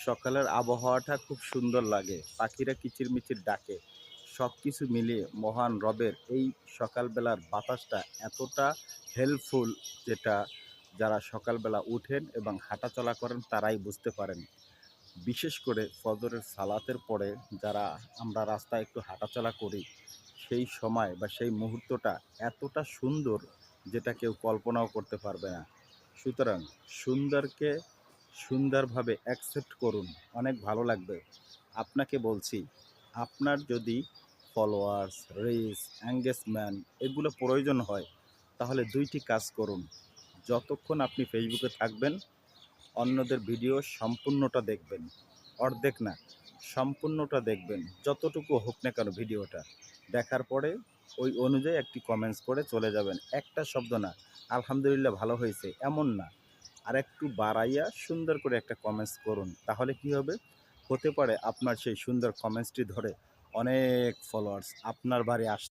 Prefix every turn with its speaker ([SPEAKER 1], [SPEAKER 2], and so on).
[SPEAKER 1] সকালের আবহাওয়াটা খুব সুন্দর লাগে। পাখিরা কিচিরমিচির ডাকে। সবকিছু মিলিয়ে মহান রবের এই সকালবেলার বাতাসটা এতটা হেল্পফুল, যেটা যারা সকালবেলা উঠেন এবং হাঁটাচলা করেন তারাই বুঝতে পারেন। বিশেষ করে ফজরের সালাতের পরে যারা আমরা রাস্তায় একটু হাঁটাচলা করি, সেই সময় বা সেই মুহূর্তটা এতটা সুন্দর যেটা কেউ কল্পনাও করতে পারবে না। সুতরাং সুন্দরকে সুন্দরভাবে অ্যাকসেপ্ট করুন, অনেক ভালো লাগবে। আপনাকে বলছি, আপনার যদি ফলোয়ার্স, রিচ, এঙ্গেজমেন্ট এগুলো প্রয়োজন হয়, তাহলে ২ টি কাজ করুন। যতক্ষণ আপনি ফেসবুকে থাকবেন, অন্যদের ভিডিও সম্পূর্ণটা দেখবেন। অর্ধেক না, সম্পূর্ণটা দেখবেন। যতটুকু হোক না কেন ভিডিওটা। দেখার পরে ওই অনুযায়ী একটি কমেন্টস করে চলে যাবেন। একটা শব্দ না, আলহামদুলিল্লাহ ভালো হয়েছে, এমন না। আরেকটু বাড়াইয়া সুন্দর করে একটা কমেন্টস করুন। তাহলে কি হবে? হতে পারে আপনার সেই সুন্দর কমেন্টসটি ধরে অনেক ফলোয়ার্স আপনার বাড়ি